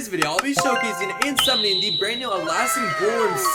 today's video, I'll be showcasing and summoning the brand new Alaskan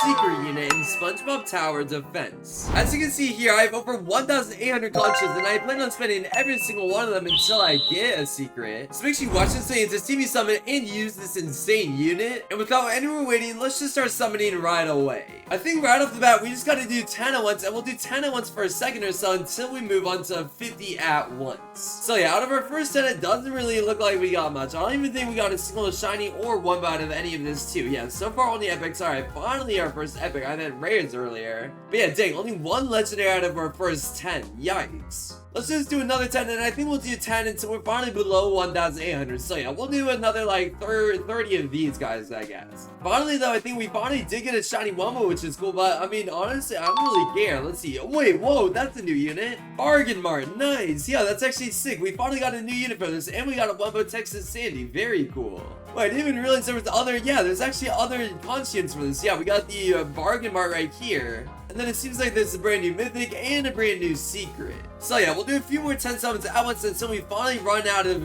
secret unit in SpongeBob Tower Defense. As you can see here, I have over 1,800 conches, and I plan on spending every single one of them until I get a secret. So make sure you watch this video to see me summon and use this insane unit. And without any more waiting, let's just start summoning right away. I think right off the bat, we just gotta do 10 at once, and we'll do 10 at once for a second or so until we move on to 50 at once. So yeah, out of our first 10, it doesn't really look like we got much. I don't even think we got a single shiny or one out of any of this too. Yeah, so far only epics. Alright, finally our first epic. I meant rares earlier. But yeah, dang, only one legendary out of our first 10. Yikes. Let's just do another 10, and I think we'll do 10 until we're finally below 1,800. So yeah, we'll do another like 30 of these guys, I guess. Finally though, I think we finally did get a shiny Wumbo, which is cool, but I mean, honestly, I don't really care. Let's see. Wait, whoa, that's a new unit. Bargain Mart, nice. Yeah, that's actually sick. We finally got a new unit for this, and we got a Wumbo Texas Sandy. Very cool. Wait, I didn't even realize there was other, yeah, there's actually other conscience for this. Yeah, we got the Bargain Mart right here. And then it seems like there's a brand new mythic and a brand new secret. So yeah, we'll do a few more 10 summons at once until we finally run out of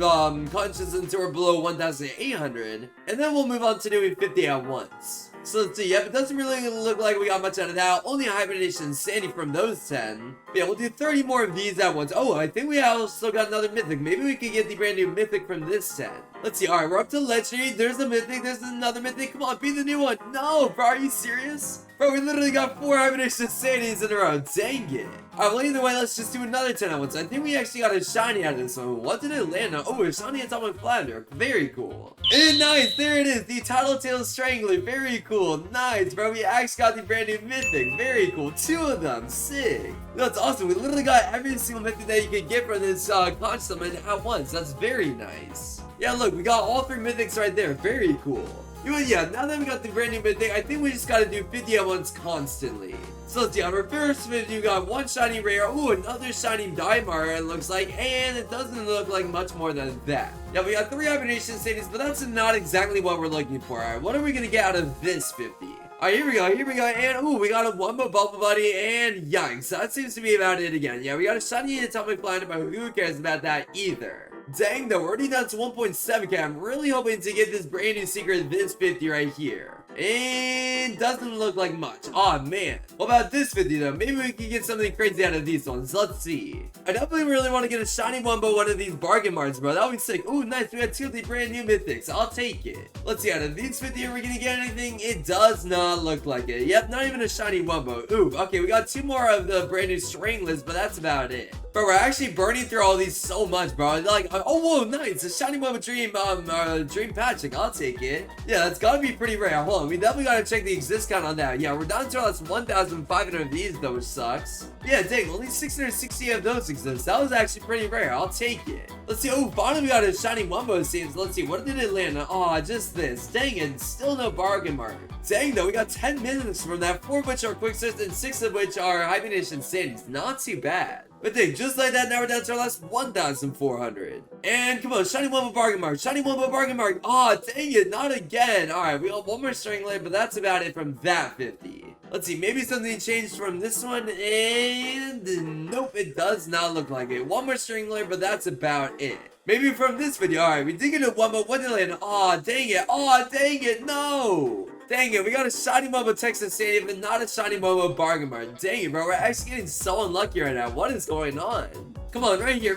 conscience until we're below 1,800. And then we'll move on to doing 50 at once. So let's see, yep, it doesn't really look like we got much out of that. Only a hibernation sandy from those 10. But yeah, we'll do 30 more of these at once. Oh, I think we also got another mythic. Maybe we could get the brand new mythic from this 10. Let's see, alright, we're up to legendary. There's a mythic, there's another mythic. Come on, be the new one. No, bro, are you serious? Bro, we literally got 4 hibernation sanities in a row. Dang it. Alright, well, either way, let's just do another 10 at once. I think we actually got a shiny out of this one. What did it land on? Oh, a shiny atomic flounder. Very cool. And nice, there it is. The Tattletale Strangler. Very cool. Nice, bro. We actually got the brand new mythic. Very cool. 2 of them. Sick. That's awesome. We literally got every single mythic that you could get from this conch summon at once. That's very nice. Yeah, look, we got all 3 mythics right there. Very cool. Yeah, now that we got the brand new mythic, I think we just gotta do 50 at once constantly. So let's see, on our first 50, we got 1 shiny rare. Oh, another shiny Daimar, it looks like, and it doesn't look like much more than that. Yeah, we got 3 hibernation stadiums, but that's not exactly what we're looking for. Alright, what are we gonna get out of this 50? Alright, here we go, and ooh, we got a Wumbo Bubble Buddy, and yikes, that seems to be about it again. Yeah, we got a shiny atomic flounder, but who cares about that either? Dang though, we're already down to 1.7k. I'm really hoping to get this brand new secret, this 50 right here. And doesn't look like much. Aw, man. What about this 50 though? Maybe we can get something crazy out of these ones. Let's see. I definitely really want to get a shiny Wumbo, one of these bargain marts, bro. That would be sick. Ooh, nice. We got 2 of the brand new mythics. I'll take it. Let's see, out of these 50, are we gonna get anything? It does not look like it. Yep, not even a shiny Wumbo. Ooh, okay, we got 2 more of the brand new Stranglers, but that's about it. Bro, we're actually burning through all these so much, bro. Like, oh, whoa, nice. A shiny Wumbo Dream Patching. I'll take it. Yeah, that's gotta be pretty rare. Hold on, we definitely gotta check the exist count on that. Yeah, we're down to last 1,500 of these, though, which sucks. Yeah, dang, only 660 of those exist. That was actually pretty rare. I'll take it. Let's see. Oh, finally we got a shiny Wumbo, it seems. Let's see, what did it land on? Oh, just this. Dang it, still no bargain mark. Dang, though, we got 10 minutes from that, 4 of which are quick search and 6 of which are hibernation sandies. Not too bad. But dang, just like that, now we're down to our last 1,400. And come on, shiny Wumbo bargain mark. Shiny Wumbo bargain mark. Oh, dang it, not again. Alright, we got 1 more Strangler, but that's about it from that 50. Let's see, maybe something changed from this one, and nope, it does not look like it. 1 more Strangler, but that's about it. Maybe from this video. Alright, we did get a Wumbo. What did it land? Oh, dang it. Oh, dang it. No. Dang it, we got a shiny Wumbo Texas Sandy, but not a shiny Wumbo Bargain Mart. Dang it, bro, we're actually getting so unlucky right now. What is going on? Come on, right here,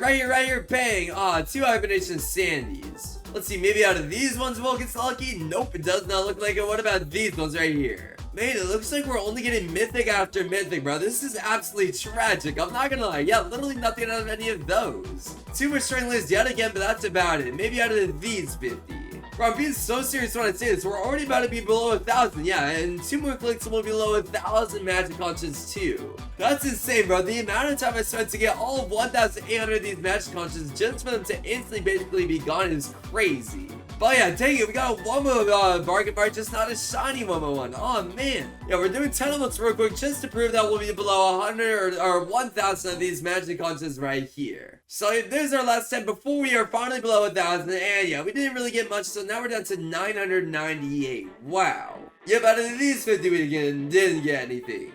bang. Ah, 2 hibernation sandies. Let's see, maybe out of these ones we'll get lucky. Nope, it does not look like it. What about these ones right here? Man, it looks like we're only getting mythic after mythic, bro. This is absolutely tragic. I'm not gonna lie. Yeah, literally nothing out of any of those. 2 more Stranglers yet again, but that's about it. Maybe out of these 50. Bro, I'm being so serious when I say this. We're already about to be below 1,000. Yeah, and 2 more clicks and we'll be below 1,000 magic conches too. That's insane, bro. The amount of time I spent to get all of 1,800 of these magic conches just for them to instantly basically be gone is crazy. But yeah, dang it, we got a Wumbo bargain bar, just not a shiny Wumbo one. Oh man. Yeah, we're doing 10 of real quick just to prove that we'll be below 100 or 1,000 of these magic conches right here. So there's our last 10 before we are finally below 1,000. And yeah, we didn't really get much, so now we're down to 998. Wow. Yep, out of these 50 we didn't get anything.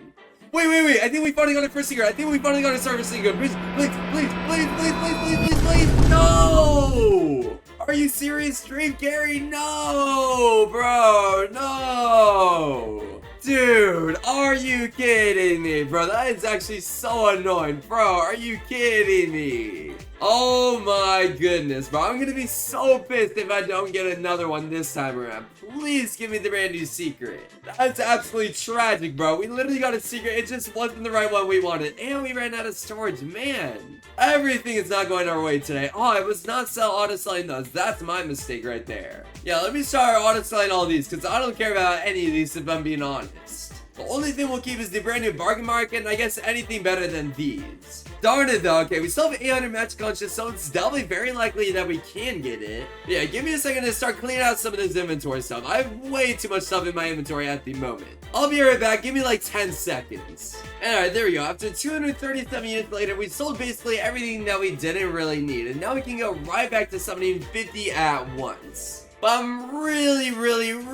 Wait, I think we finally got our first secret. I think we finally got our service secret. Please, no! Are you serious, Dream Carry? No! No, bro, no. Dude, are you kidding me, bro? That is actually so annoying. Bro, are you kidding me? Oh my goodness, bro. I'm gonna be so pissed if I don't get another one this time around. Please give me the brand new secret. That's absolutely tragic, bro. We literally got a secret. It just wasn't the right one we wanted. And we ran out of storage, man. Everything is not going our way today. Oh, I was not auto-selling those. That's my mistake right there. Yeah, let me start auto-selling all these because I don't care about any of these if I'm being honest. The only thing we'll keep is the brand new bargain market, and I guess anything better than these. Darn it though, okay, we still have 800 magic conscious, so it's definitely very likely that we can get it. Yeah, give me a second to start cleaning out some of this inventory stuff. I have way too much stuff in my inventory at the moment. I'll be right back, give me like 10 seconds. Alright, there we go. After 237 units later, we sold basically everything that we didn't really need, and now we can go right back to summoning 50 at once. But I'm really hoping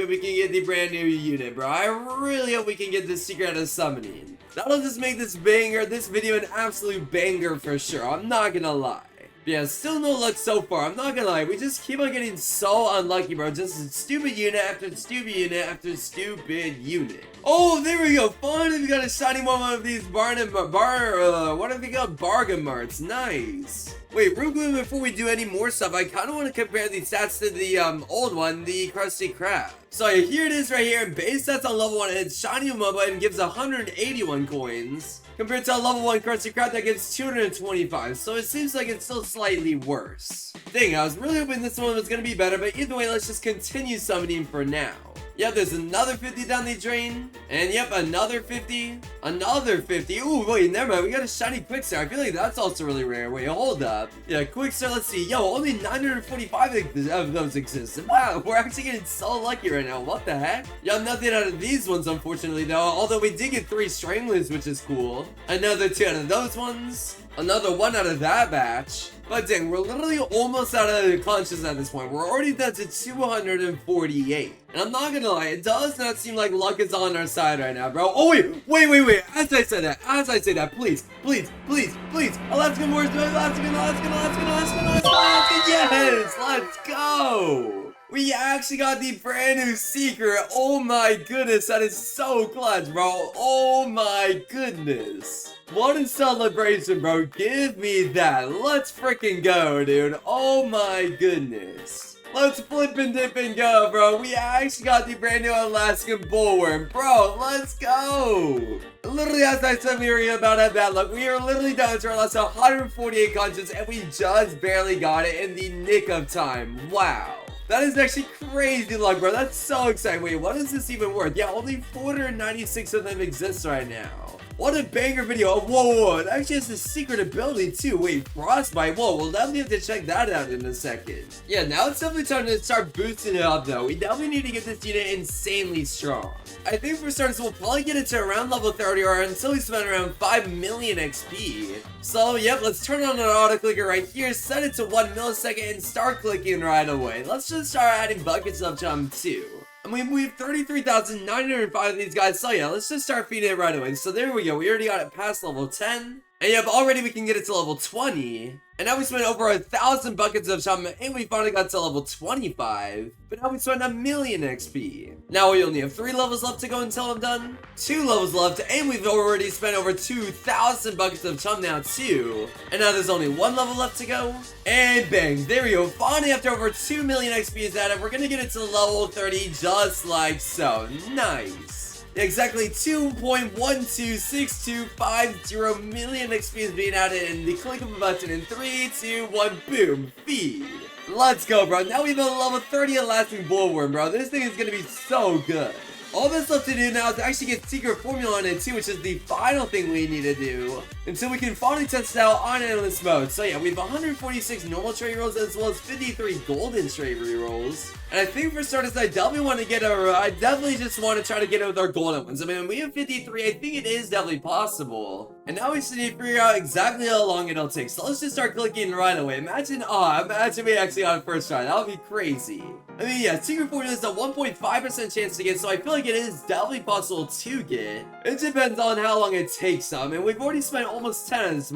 we can get the brand new unit, bro. I really hope we can get this secret out of summoning. That'll just make this video an absolute banger for sure. I'm not gonna lie. But yeah, still no luck so far. I'm not gonna lie. We just keep on getting so unlucky, bro. Just stupid unit after stupid unit after stupid unit. Oh, there we go. Finally, we got a shiny one of these what are they called? Bargain marts. Nice. Wait, real quick before we do any more stuff, I kind of want to compare the stats to the old one, the Krusty Krab. So here it is right here, base stats on level 1, it's shiny Moba and gives 181 coins, compared to a level 1 Krusty Krab that gives 225, so it seems like it's still slightly worse. Dang, I was really hoping this one was going to be better, but either way, let's just continue summoning for now. Yep, there's another 50 down the drain. And yep, another 50. Another 50. Ooh, wait, never mind. We got a shiny Quickstar. I feel like that's also really rare. Wait, hold up. Yeah, Quickstar, let's see. Yo, only 945 of those exist. Wow, we're actually getting so lucky right now. What the heck? Yeah, nothing out of these ones, unfortunately, though. Although we did get 3 Stranglers, which is cool. Another 2 out of those ones. Another 1 out of that batch. But dang, we're literally almost out of conscious at this point. We're already down to 248. And I'm not gonna lie, it does not seem like luck is on our side right now, bro. Oh, wait. As I say that, please. Alaskan Wars, Alaskan. Yes, let's go. We actually got the brand new secret. Oh my goodness, that is so clutch, bro. Oh my goodness. What a celebration, bro. Give me that. Let's freaking go, dude. Oh my goodness. Let's flip and dip and go, bro. We actually got the brand new Alaskan Bullworm. Bro, let's go. Literally, as I said, we were about to have bad luck. We are literally down to our last 148 conscience, and we just barely got it in the nick of time. Wow. That is actually crazy luck, bro. That's so exciting. Wait, what is this even worth? Yeah, only 496 of them exist right now. What a banger video. Whoa. It actually has a secret ability too. Wait, Frostbite. Whoa, we'll definitely have to check that out in a second. Yeah, now it's definitely time to start boosting it up though. We definitely need to get this unit insanely strong. I think for starters, we'll probably get it to around level 30 or until we spend around 5 million XP. So, yep, let's turn on our auto clicker right here, set it to 1 millisecond, and start clicking right away. Let's just start adding buckets of chum too. I mean, we have 33,905 of these guys, so yeah, let's just start feeding it right away. So there we go, we already got it past level 10. And yep, already we can get it to level 20. And now we spent over 1,000 buckets of shaman, and we finally got to level 25. But now we spent 1,000,000 XP. Now we only have 3 levels left to go until I'm done. 2 levels left, and we've already spent over 2,000 buckets of chum now too. And now there's only 1 level left to go. And bang, there we go. Finally, after over 2 million XP is added, we're gonna get it to level 30 just like so. Nice. Exactly 2.126250 million XP is being added in the click of a button in 3, 2, 1, boom, feed. Let's go, bro. Now we have a level 30 Alaskan Bullworm, bro. This thing is gonna be so good. All that's left to do now is actually get secret formula on it too, which is the final thing we need to do until we can finally test it out on endless mode. So yeah, we have 146 normal trait rolls as well as 53 golden trait rerolls. And I think for starters, I definitely want to get I definitely just want to try to get it with our golden ones. I mean, we have 53, I think it is definitely possible. And now we just need to figure out exactly how long it'll take. So let's just start clicking right away. Imagine we actually got it first try. That would be crazy. I mean, yeah, secret formula is a 1.5% chance to get, so I feel like it is definitely possible to get. It depends on how long it takes, and we've already spent almost 10 at this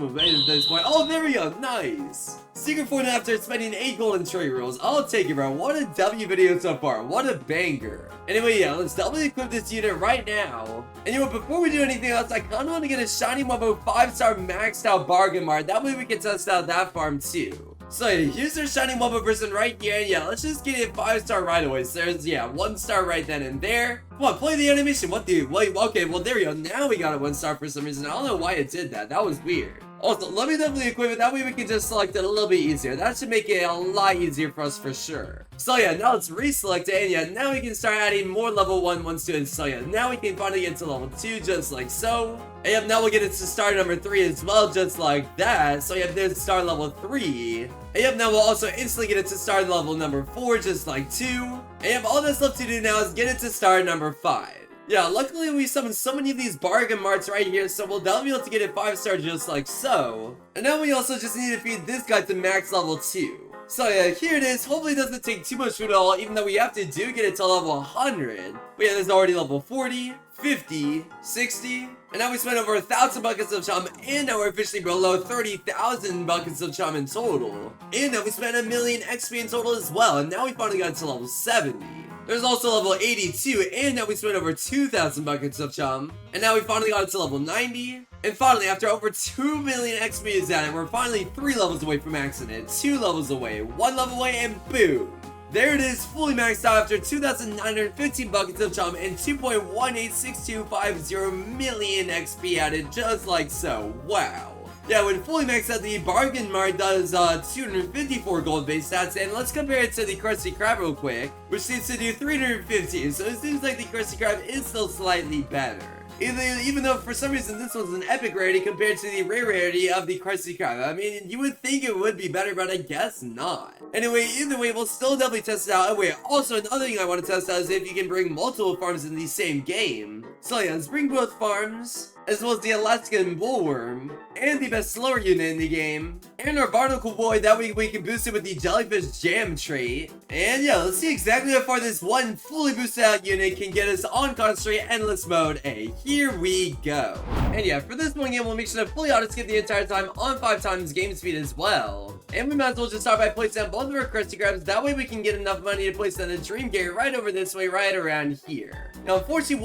point. Oh, there we go. Nice. Secret point after spending 8 golden trade rolls. I'll take it, bro. What a W video so far. What a banger. Anyway, yeah, let's doubly equip this unit right now. And you know, before we do anything else, I kind of want to get a shiny Wumbo 5-star maxed out bargain mart. That way we can test out that farm too. So yeah, here's our shiny Wumbo person right here. And yeah, let's just get it 5-star right away. So there's, yeah, 1 star right then and there. Come on, play the animation. What the, wait, okay, well there we go. Now we got a 1 star for some reason. I don't know why it did that. That was weird. Also, let me definitely equip it. That way we can just select it a little bit easier. That should make it a lot easier for us for sure. So yeah, now let's reselect it. And yeah, now we can start adding more level 1 ones to it. So yeah, now we can finally get to level 2 just like so. And yeah, now we'll get it to star number 3 as well, just like that. So yeah, there's star level 3. And yep, now we'll also instantly get it to star level number 4, just like 2. And yep, all that's left to do now is get it to star number 5. Yeah, luckily we summoned so many of these bargain marts right here, so we'll definitely be able to get it 5-star just like so. And now we also just need to feed this guy to max level 2. So yeah, here it is. Hopefully it doesn't take too much food at all, even though we have to get it to level 100. But yeah, there's already level 40, 50, 60, and now we spent over 1,000 buckets of chum, and now we're officially below 30,000 buckets of chum in total. And now we spent 1,000,000 XP in total as well, and now we finally got to level 70. There's also level 82, and now we spent over 2,000 buckets of chum, and now we finally got it to level 90. And finally, after over 2 million XP is at it, we're finally 3 levels away from maxing it, 2 levels away, 1 level away, and boom! There it is, fully maxed out after 2,915 buckets of chum and 2.186250 million XP added, just like so. Wow. Yeah, when fully maxed out, the bargain mart does 254 gold base stats, and let's compare it to the Krusty Krab real quick, which seems to do 350, so it seems like the Krusty Krab is still slightly better. Even though for some reason this one's an epic rarity compared to the rare rarity of the Krusty Krab. I mean, you would think it would be better, but I guess not. Anyway, either way, we'll still definitely test it out. And wait, also another thing I want to test out is if you can bring multiple farms in the same game. So yeah, let's bring both farms, as well as the Alaskan Bullworm, and the best slower unit in the game, and our Barnacle Boy. That way we can boost it with the Jellyfish Jam trait. And yeah, let's see exactly how far this one fully boosted out unit can get us on Concentrate Endless Mode A. Here we go. And yeah, for this one game, we'll make sure to fully auto-skip the entire time on 5 times game speed as well. And we might as well just start by placing down both of our Krusty Krabs. That way we can get enough money to place down a Dream Gate right over this way, right around here. Now, unfortunately,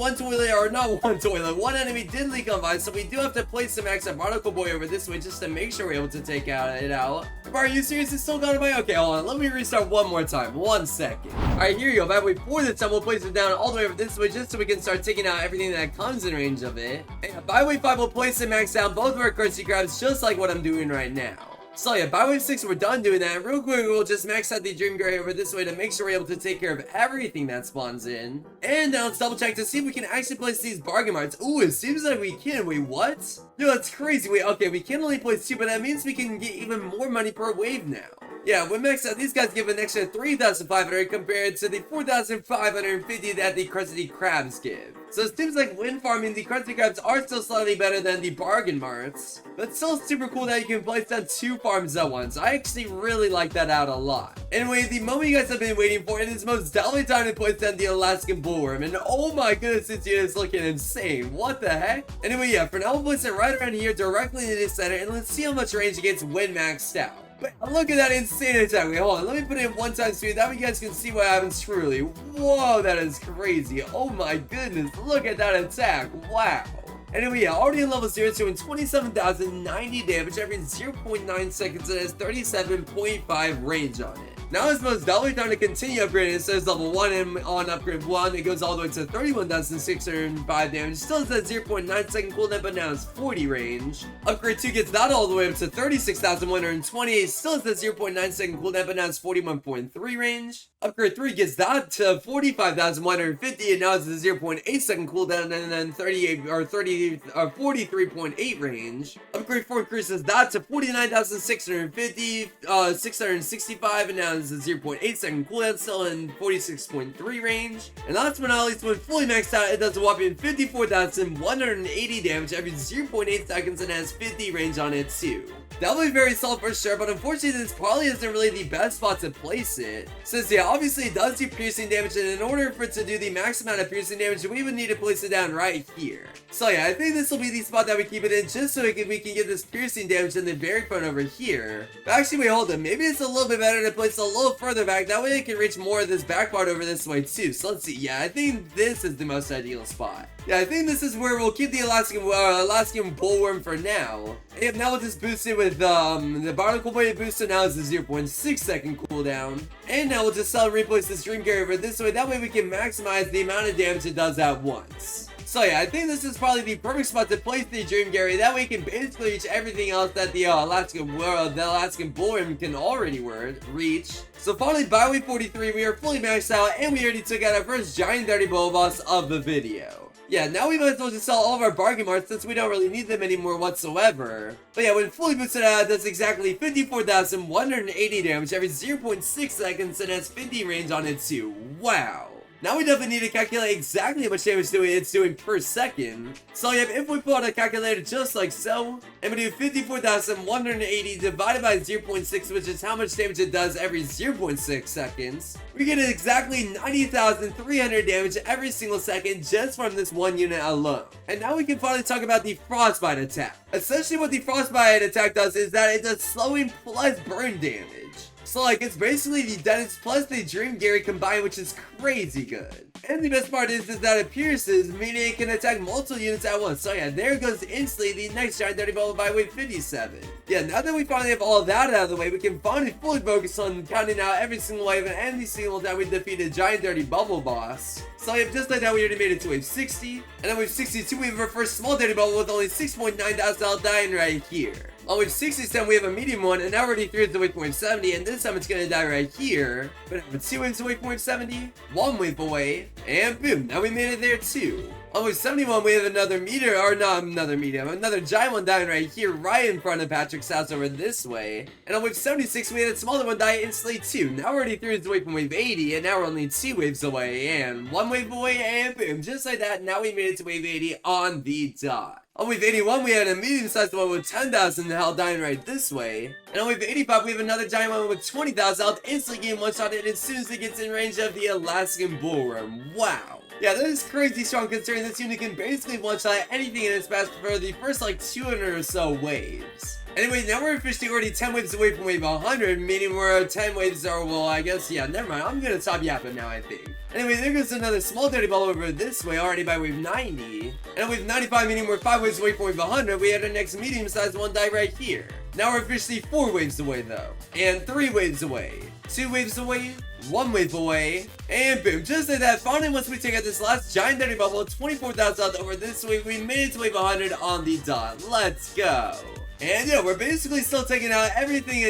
one enemy did leak on Vine, so we do have to place the max up Barnacle Boy over this way just to make sure we're able to take it out. Are you serious? It's still got it by? Okay, hold on. Let me restart one more time. 1 second. Alright, here you go. By the way, for this time, we'll place it down all the way over this way just so we can start taking out everything that comes in range of it. And by wave 5, we'll place and max down both of our Krusty Krabs just like what I'm doing right now. So yeah, by wave 6, we're done doing that. Real quick, we'll just max out the Dream Gray over this way to make sure we're able to take care of everything that spawns in. And now let's double check to see if we can actually place these bargain marts. Ooh, it seems like we can. Wait, what? Yo, that's crazy. Wait, okay, we can only place 2, but that means we can get even more money per wave now. Yeah, when maxed out, these guys give an extra 3,500 compared to the 4,550 that the Krusty Krabs give. So it seems like when farming, the Krusty Krabs are still slightly better than the bargain marts, but still super cool that you can place down 2 farms at once. I actually really like that out a lot. Anyway, the moment you guys have been waiting for, it is most definitely time to place down the Alaskan Bullworm, and oh my goodness, this unit is looking insane. What the heck? Anyway, yeah, for now we'll place it right around here directly in the center, and let's see how much range it gets when maxed out. But look at that insane attack. Wait, hold on. Let me put it in 1 time speed. That way you guys can see what happens truly. Whoa, that is crazy. Oh my goodness. Look at that attack. Wow. Anyway, yeah, already in level 0, doing 27,090 damage every 0.9 seconds and has 37.5 range on it. Now it's most definitely time to continue upgrading. It says level 1, and on upgrade 1, it goes all the way to 31,605 damage. Still has that 0.9 second cooldown, but now it's 40 range. Upgrade 2 gets that all the way up to 36,120. Still has that 0.9 second cooldown, but now it's 41.3 range. Upgrade 3 gets that to 45,150, and now it's a 0.8 second cooldown, and then 43.8 range. Upgrade 4 increases that to 49,650, 665, and now it's a 0.8 second cooldown, still in 46.3 range. And last but not least, when fully maxed out, it does a whopping 54,180 damage every 0.8 seconds and has 50 range on it too. Definitely very solid for sure, but unfortunately this probably isn't really the best spot to place it. Since yeah, obviously it does do piercing damage, and in order for it to do the max amount of piercing damage, we would need to place it down right here. So yeah, I think this will be the spot that we keep it in, just so we can get this piercing damage in the very front over here. But actually, wait, hold on. Maybe it's a little bit better to place a little further back. That way it can reach more of this back part over this way too. So let's see. Yeah, I think this is the most ideal spot. Yeah, I think this is where we'll keep the Alaskan bullworm for now. And now we'll just boost it with the barnacle blade booster. Now is the 0.6 second cooldown. And now we'll just replace this dream carrier over this way. That way we can maximize the amount of damage it does at once. So yeah, I think this is probably the perfect spot to place the Dream Gary. That way you can basically reach everything else that the Alaskan bullworm can already reach. So finally, by week 43, we are fully maxed out, and we already took out our first giant dirty bubble boss of the video. Yeah, now we might as well just sell all of our bargain marts since we don't really need them anymore whatsoever. But yeah, when fully boosted out, that's exactly 54,180 damage every 0.6 seconds, and has 50 range on it too. Wow. Now we definitely need to calculate exactly how much damage it's doing per second. So yeah, if we pull out a calculator just like so, and we do 54,180 divided by 0.6, which is how much damage it does every 0.6 seconds, we get exactly 90,300 damage every single second just from this one unit alone. And now we can finally talk about the frostbite attack. Essentially what the frostbite attack does is that it does slowing plus burn damage. So like, it's basically the Dennis plus the Dream Gary combined, which is crazy good. And the best part is that it pierces, meaning it can attack multiple units at once. So yeah, there goes instantly the next giant dirty bubble by wave 57. Yeah, now that we finally have all of that out of the way, we can finally fully focus on counting out every single wave and every single time we defeat a giant dirty bubble boss. So yeah, just like that, we already made it to wave 60. And then wave 62, we have our first small dirty bubble with only 6.9 thousand health dying right here. On wave 67, we have a medium one, and now we're already through to wave point 70, and this time it's gonna die right here. But with 2 waves to wave point 70, 1 wave away, and boom, now we made it there too. On wave 71, we have another another giant one dying right here, right in front of Patrick's house over this way. And on wave 76, we had a smaller one die instantly too. Now we're already through to wave from wave 80, and now we're only 2 waves away, and 1 wave away, and boom, just like that, now we made it to wave 80 on the dot. On wave 81, we had a medium-sized one with 10,000 health dying right this way. And on wave 85, we have another giant one with 20,000 health instantly getting one-shotted as soon as it gets in range of the Alaskan bullworm. Wow. Yeah, that is crazy strong considering this unit can basically one-shot anything in its path for the first like 200 or so waves. Anyway, now we're officially already 10 waves away from wave 100, meaning we're 10 waves or, well, I guess, yeah, never mind. I'm gonna stop yapping now, I think. Anyway, there goes another small dirty ball over this way, already by wave 90. And wave 95, meaning we're 5 waves away from wave 100, we had our next medium-sized one die right here. Now we're officially 4 waves away, though. And 3 waves away. 2 waves away. 1 wave away, and boom, just like that, finally once we take out this last giant dirty bubble, 24,000 health over this way, we made it to wave 100 on the dot. Let's go. And yeah, we're basically still taking out everything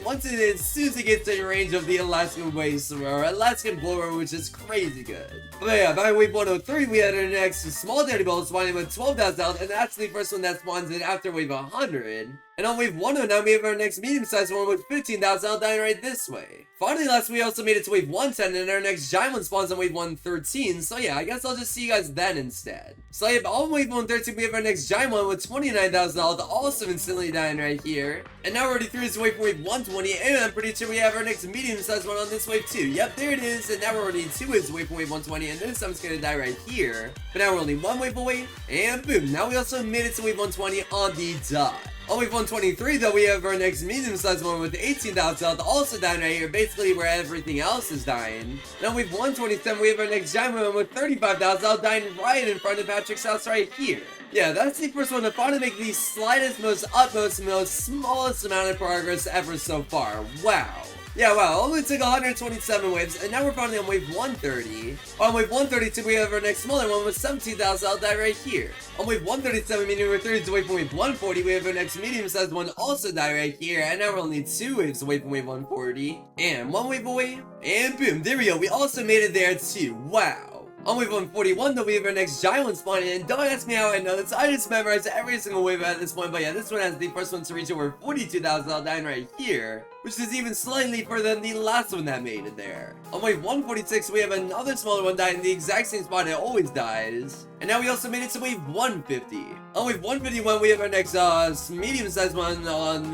once it is, as soon as it gets in range of the Alaskan waste or Alaskan blower, which is crazy good. But yeah, by wave 103, we had our next small dirty bubble spawning with 12,000 health, and that's the first one that spawns in after wave 100. And on wave 109, we have our next medium-sized one with 15,000 health dying right this way. Finally, last we also made it to wave 110, and our next giant one spawns on wave 113, so yeah, I guess I'll just see you guys then instead. So yeah, on wave 113, we have our next giant one with 29,000 health, also instantly dying right here. And now we're already through this wave from wave 120, and I'm pretty sure we have our next medium-sized one on this wave too. Yep, there it is, and now we're already 2 waves away from wave 120, and this time it's gonna die right here. But now we're only 1 wave away, and boom, now we also made it to wave 120 on the dot. On wave 123, though, we have our next medium-sized one with 18,000 health, also dying right here, basically where everything else is dying. Now, wave 127, we have our next giant one with 35,000 health, dying right in front of Patrick's house right here. Yeah, that's the first one to finally make the slightest, most smallest amount of progress ever so far. Wow. Yeah, wow, only took 127 waves, and now we're finally on wave 130. On wave 132, we have our next smaller one with 17,000 health die right here. On wave 137, meaning we're 3 away from wave 140, we have our next medium-sized one also die right here, and now we're only 2 waves away from wave 140. And 1 wave away, and boom, there we go, we also made it there too, wow. On wave 141, though, we have our next giant one spawning, and don't ask me how I know this, I just memorized every single wave at this point, but yeah, this one has the first one to reach over 42,000 health dying right here. which is even slightly further than the last one that made it there. On wave 146, we have another smaller one die in the exact same spot it always dies. And now we also made it to wave 150. On wave 151, we have our next medium-sized one on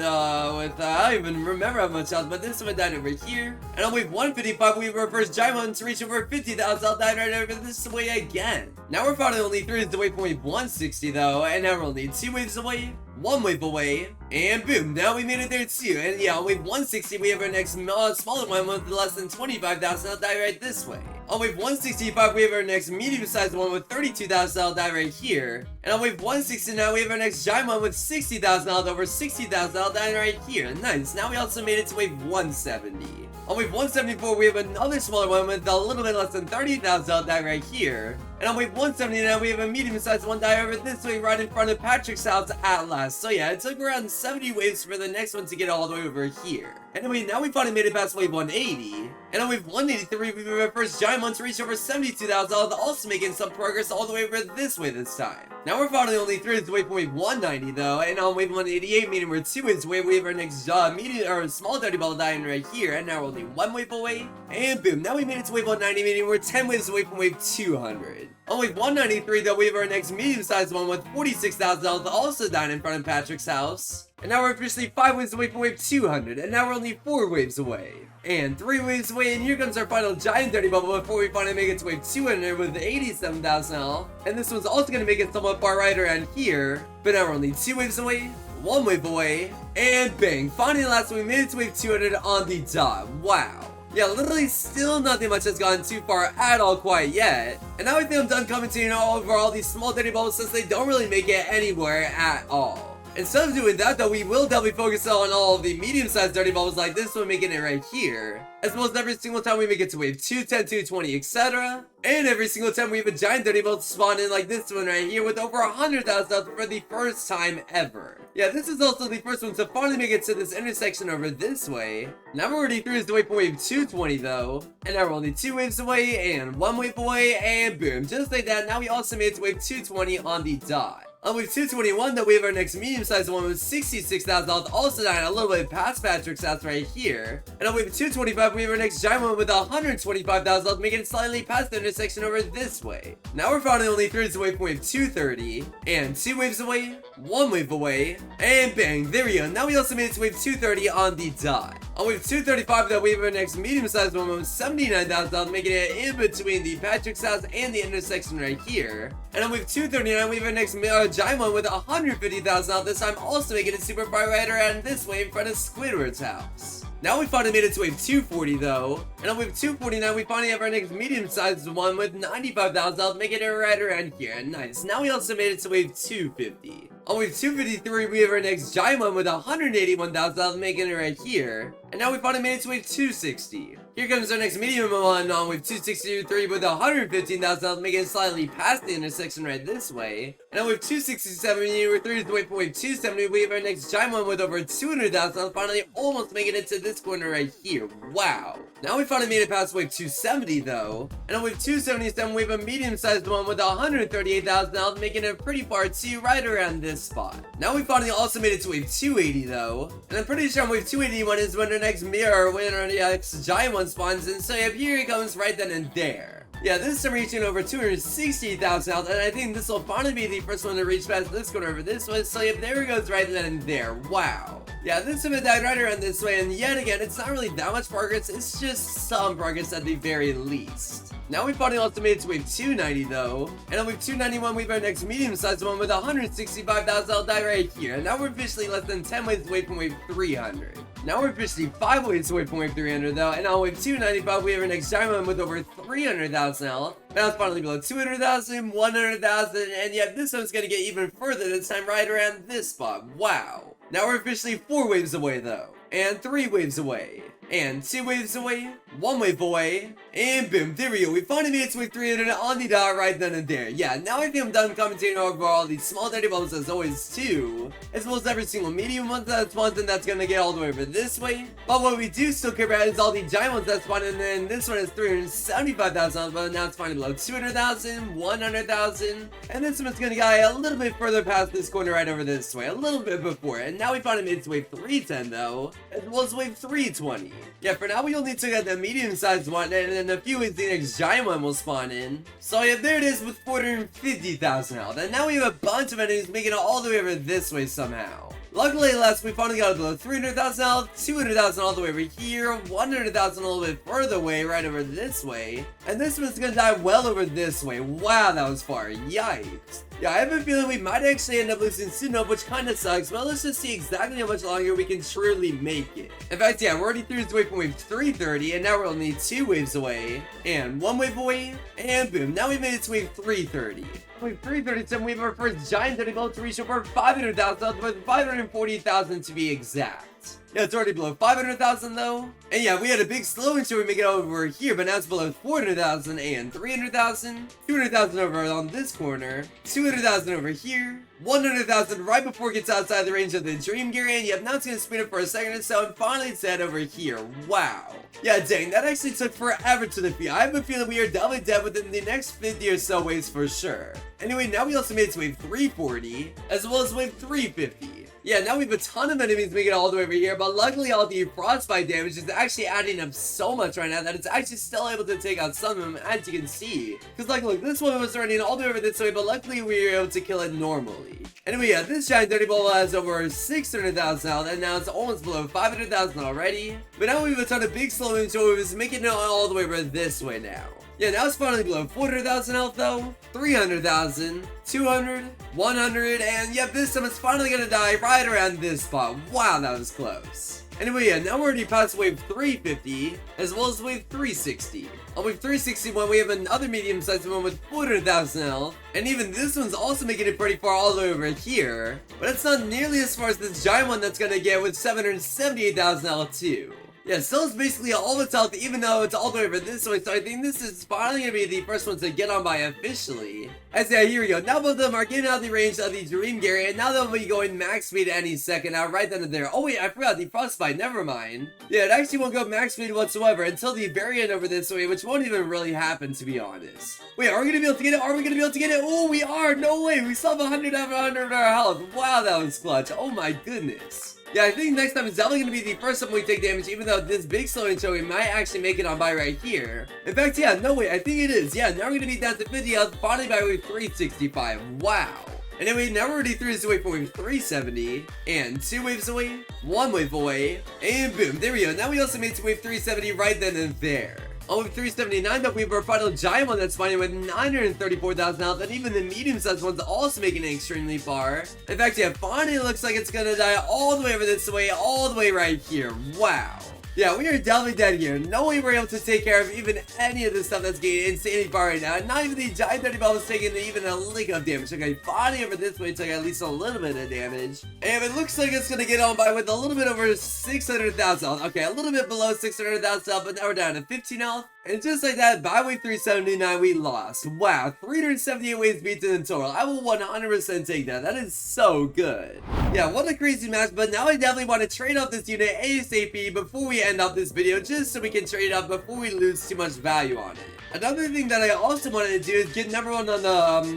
with I don't even remember how much else, but this one died over here. And on wave 155, we have our first giant one to reach over 50,000. I'll die right over this way again. Now we're finally only 3 away from wave 160 though, and now we're only 2 waves away. 1 wave away, and boom, now we made it there too. And yeah, on wave 160, we have our next smaller one with less than 25,000. I'll die right this way. On wave 165, we have our next medium-sized one with 32,000. I'll die right here. And on wave 169, we have our next giant one with 60,000. I'll over 60,000. I'll die right here. Nice. Now we also made it to wave 170. On wave 174, we have another smaller one with a little bit less than 30,000. I'll die right here. And on wave 179, we have a medium-sized one die over this way right in front of Patrick's house at last. So yeah, it took around 70 waves for the next one to get all the way over here. Anyway, now we finally made it past wave 180. And on wave 183, we have our first giant one to reach over 72,000, also making some progress all the way over this way this time. Now we're finally only 3 away from wave 190 though, and on wave 188, meaning we're 2 waves away, we have our next medium or small dirty ball dying right here, and now we're only 1 wave away. And boom, now we made it to wave 190, meaning we're 10 waves away from wave 200. On wave 193 though, we have our next medium-sized one with 46,000 also dying in front of Patrick's house. And now we're officially 5 waves away from wave 200, and now we're only 4 waves away. And 3 waves away, and here comes our final giant dirty bubble before we finally make it to wave 200 with 87,000 health. And this one's also going to make it somewhat far right around here, but now we're only 2 waves away, 1 wave away, and bang! Finally last we made it to wave 200 on the dot. Wow. Yeah, literally still nothing much has gone too far at all quite yet. And now I think I'm done commenting over all these small dirty bubbles since they don't really make it anywhere at all. Instead of doing that though, we will definitely focus on all of the medium-sized dirty bubbles like this one making it right here. As well as every single time we make it to wave 2, 10, 2, 20, etc. And every single time we have a giant dirty bubble spawn in like this one right here with over 100,000 for the first time ever. Yeah, this is also the first one to finally make it to this intersection over this way. Now we're already 3 waves away from wave 220 though. And now we're only 2 waves away and 1 wave away, and boom, just like that, now we also made it to wave 220 on the dot. On wave 221 though, we have our next medium-sized one with 66,000 also dying a little bit past Patrick's house right here. And on wave 225, we have our next giant one with 125,000 making it slightly past the intersection over this way. Now we're finally only 3 waves away from wave 230, and 2 waves away, 1 wave away, and bang, there we go. Now we also made it to wave 230 on the dot. On wave 235 though, we have our next medium-sized one with 79,000 making it in between the Patrick's house and the intersection right here. And on wave 239, we have our next giant one with 150,000 this time, also making it super far right around this way in front of Squidward's house. Now we finally made it to wave 240 though, and on wave 249 we finally have our next medium-sized one with 95,000 making it right around here. Nice. Now we also made it to wave 250. On wave 253 we have our next giant one with 181,000 making it right here. And now we finally made it to wave 260. Here comes our next medium one on wave 263 with 115,000 making it slightly past the intersection right this way. And on wave 267 we're 3 away from wave 270, we have our next giant one with over 200,000 finally almost making it to this corner right here. Wow. Now we finally made it past wave 270 though. And on wave 277 we have a medium-sized one with 138,000 making it pretty far too, right around this spot. Now we finally also made it to wave 280 though. And I'm pretty sure on wave 281 is when our next mirror, when our next giant one spawns in. So yep, here it comes right then and there. Yeah, this time reaching over 260,000 health, and I think this will finally be the first one to reach past this corner over this way. So yep, there it goes right then and there. Wow. Yeah, this one died right around this way, and yet again, it's not really that much progress, it's just some progress at the very least. Now we finally also made it to wave 290 though, and on wave 291 we have our next medium-sized one with 165,000 I'll die right here, and now we're officially less than 10 waves away from wave 300. Now we're officially 5 waves away from wave 300 though, and on wave 295 we have our next giant one with over 300,000 health. Now it's finally below 200,000, 100,000, and yet this one's gonna get even further this time right around this spot. Wow. Now we're officially 4 waves away though, and 3 waves away, and 2 waves away, 1 wave away, and boom, there we go. We finally made it to wave 300 on the dot right then and there. Yeah, now I think I'm done commentating over all these small dirty bubbles as always too, as well as every single medium one that spawns in that's gonna get all the way over this way. But what we do still care about is all the giant ones that spawn in, and this one is 375,000, but now it's finally below 200,000, 100,000, and this one's gonna go a little bit further past this corner right over this way, a little bit before, and now we finally made it to wave 310 though, as well as wave 320. Yeah, for now we only took out the medium-sized one, and in a few weeks the next giant one will spawn in. So yeah, there it is with 450,000 health, and now we have a bunch of enemies making it all the way over this way somehow. Luckily, we finally got it below 300,000 health, 200,000 all the way over here, 100,000 a little bit further away, right over this way, and this one's gonna die well over this way. Wow, that was far. Yikes. Yeah, I have a feeling we might actually end up losing soon enough, which kinda sucks, but let's just see exactly how much longer we can truly make it. In fact, yeah, we're already 3 waves away from wave 330, and now we're only 2 waves away, and 1 wave away, and boom, now we made it to wave 330. Wave 337, we have our first giant dirty bubble to reach over 500,000, with 540,000 to be exact. Yeah, it's already below 500,000 though. And yeah, we had a big slow until we make it over here, but now it's below 400,000 and 300,000, 200,000 over on this corner, 200,000 over here, 100,000 right before it gets outside the range of the dream gear, and yep, now it's gonna speed up for a second or so, and finally it's dead over here. Wow. Yeah, dang, that actually took forever to defeat. I have a feeling we are definitely dead within the next 50 or so waves for sure. Anyway, now we also made it to wave 340, as well as wave 350. Yeah, now we have a ton of enemies making it all the way over here, but luckily all the frostbite damage is actually adding up so much right now that it's actually still able to take out some of them, as you can see. Because like, look, this one was running all the way over this way, but luckily we were able to kill it normally. Anyway, yeah, this giant dirty bubble has over 600,000 health, and now it's almost below 500,000 already. But now we have a ton of big slow so it was making it all the way over this way now. Yeah, now it's finally below 400,000 health though, 300,000, 200, 100, and yep, this time it's finally gonna die right around this spot. Wow, that was close. Anyway, yeah, now we're already past wave 350, as well as wave 360. On wave 361, we have another medium-sized one with 400,000 health, and even this one's also making it pretty far all the way over here, but it's not nearly as far as this giant one that's gonna get with 778,000 health too. Yeah, still is basically all its health, even though it's all the way over this way, so I think this is finally going to be the first one to get on by officially. As yeah, here we go. Now both of them are getting out of the range of the dream gear, and now they'll be going max speed any second now, right then and there. Oh wait, I forgot the frostbite, never mind. Yeah, it actually won't go max speed whatsoever until the very end over this way, which won't even really happen, to be honest. Wait, are we going to be able to get it? Are we going to be able to get it? Oh, we are! No way! We still have 100 out of 100 of our health. Wow, that was clutch. Oh my goodness. Yeah, I think next time is definitely going to be the first time we take damage, even though this big slowing show we might actually make it on by right here. In fact, yeah, no way, I think it is. Yeah, now we're going to be down to 50 health, finally by wave 365. Wow. Anyway, now we're already 3 waves away from wave 370, and 2 waves away, 1 wave away, and boom, there we go. Now we also made it to wave 370 right then and there. On wave 379, though, we have our final giant one that's spawning with 934,000 health, and even the medium-sized one's also making it extremely far. In fact, yeah, finally looks like it's gonna die all the way over this way, all the way right here. Wow. Yeah, we are definitely dead here. No way we're able to take care of even any of this stuff that's getting insanely far right now. Not even the giant dirty bubble is taking even a lick of damage. Okay, finally over this way took at least a little bit of damage. And it looks like it's gonna get on by with a little bit over 600,000 health. Okay, a little bit below 600,000 health, but now we're down to 15 health. And just like that, by wave 379, we lost. Wow, 378 waves beaten in total. I will 100% take that. That is so good. Yeah, what a crazy match, but now I definitely want to trade off this unit ASAP before we end off this video, just so we can trade up before we lose too much value on it. Another thing that I also wanted to do is get number 1 on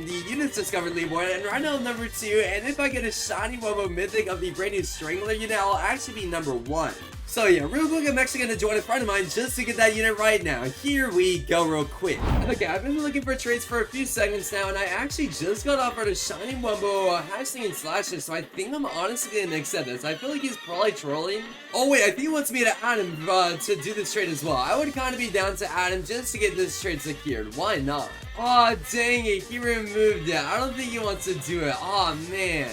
the units discovered leaderboard, and right now I'm number 2, and if I get a shiny Wobo mythic of the brand new Strangler unit, I'll actually be number 1. So yeah, real quick, I'm actually going to join a friend of mine just to get that unit right now. Here we go real quick. Okay, I've been looking for trades for a few seconds now, and I actually just got offered a shiny Wumbo, Hatchling, and Slasher, so I think I'm honestly going to accept this. I feel like he's probably trolling. Oh wait, I think he wants me to add him to do this trade as well. I would kind of be down to add him just to get this trade secured. Why not? Aw, dang it, he removed it. I don't think he wants to do it. Aw, man.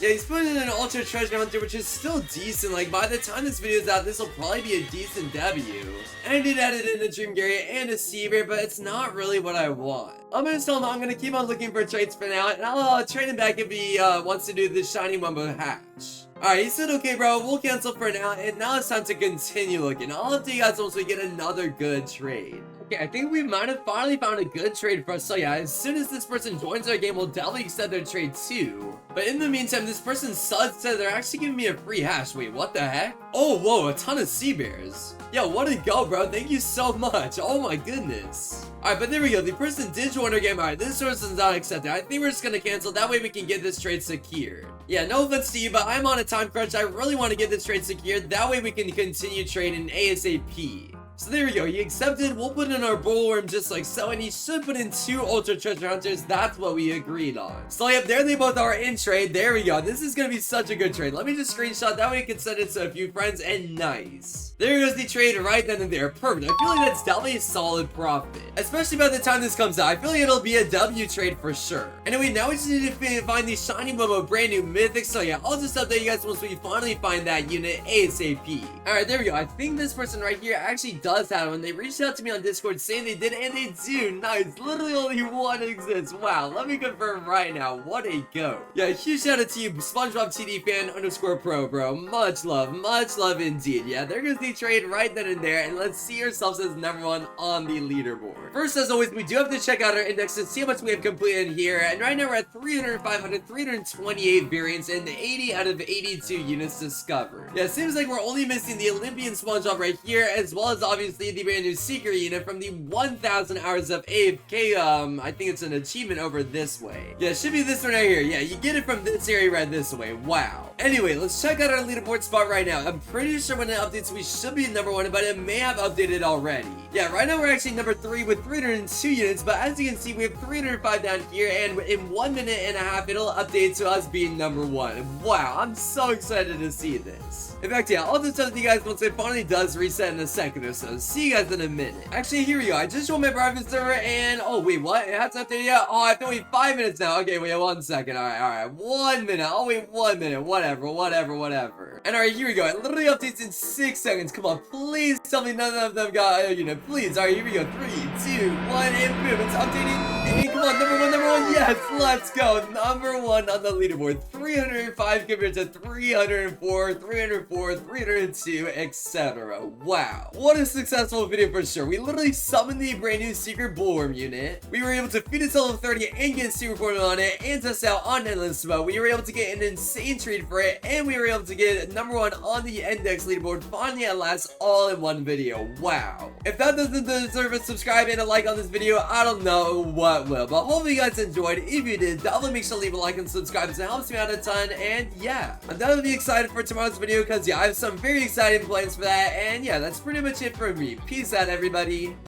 Yeah, he's putting in an ultra treasure hunter, which is still decent. Like, by the time this video is out, this will probably be a decent W. And I did add it in a Dream Gary and a Sea Bear, but it's not really what I want. I'm gonna tell him I'm gonna keep on looking for traits for now, and I'll trade him back if he wants to do the shiny Wumbo hatch. Alright, he said, okay, bro, we'll cancel for now, and now it's time to continue looking. I'll update you guys once we get another good trade. Okay, I think we might have finally found a good trade for us, so yeah, as soon as this person joins our game, we'll definitely accept their trade too. But in the meantime, this person said they're actually giving me a free hash. Wait, what the heck? Oh, whoa, a ton of sea bears. Yo, what a go, bro. Thank you so much. Oh my goodness. Alright, but there we go. The person did join our game. Alright, this person's not accepted. I think we're just gonna cancel. That way we can get this trade secured. Yeah, no offense to you, but I'm on a time crunch. I really want to get this trade secured. That way we can continue trading ASAP. So there we go, he accepted. We'll put in our bullworm just like so, and he should put in 2 ultra treasure hunters. That's what we agreed on. So yep, there they both are in trade. There we go. This is gonna be such a good trade. Let me just screenshot, that way I can send it to a few friends, and nice. There goes the trade right then and there. Perfect. I feel like that's definitely a solid profit, especially by the time this comes out. I feel like it'll be a W trade for sure. Anyway, now we just need to find the shiny Momo brand new mythic. So yeah, I'll just update you guys once we finally find that unit ASAP. Alright, there we go. I think this person right here actually does have one. They reached out to me on Discord saying they did, and they do. Nice. Literally only one exists. Wow, let me confirm right now. What a go. Yeah, huge shout out to you, SpongeBob TD fan _pro, bro. Much love indeed. Yeah, there goes the trade right then and there, and let's see ourselves as #1 on the leaderboard. First, as always, we do have to check out our index to see how much we have completed here, and right now we're at 328 variants and 80 out of 82 units discovered. Yeah, it seems like we're only missing the Olympian SpongeBob right here, as well as obviously the brand new secret unit from the 1,000 hours of AFK. I think it's an achievement over this way. Yeah, it should be this one right here. Yeah, you get it from this area right this way. Wow. Anyway, let's check out our leaderboard spot right now. I'm pretty sure when it updates, we should be #1, but it may have updated already. Yeah, right now we're actually #3 with 302 units, but as you can see, we have 305 down here, and in 1.5 minutes, it'll update to us being #1. Wow, I'm so excited to see this. In fact, yeah, I'll just tell you guys once it finally does reset in a second or so. See you guys in a minute. Actually, here we go. I just joined my private server, and oh wait, what? It hasn't updated yet? Oh, I have to wait 5 minutes now. Okay, wait 1 second. Alright. 1 minute. I'll wait 1 minute. Whatever. And alright, here we go. It literally updates in 6 seconds. Come on, please tell me none of them got a unit. Please. Alright, here we go. 3, 2, 1, and boom. It's updating. Hey, come on, #1. Yes, let's go. #1 on the leaderboard. 305 compared to 304, 302, etc. Wow. What a successful video for sure. We literally summoned the brand new secret bullworm unit. We were able to feed it to level 30 and get secret portal on it and test out on endless mode. We were able to get an insane trade for it, and we were able to get #1 on the index leaderboard finally at last, all in one video. Wow. If that doesn't deserve a subscribe and a like on this video, I don't know what will. But hopefully you guys enjoyed. If you did, definitely make sure to leave a like and subscribe, because it helps me out a ton. And yeah, I'm definitely excited for tomorrow's video, because yeah, I have some very exciting plans for that. And yeah, that's pretty much it for me. Peace out, everybody.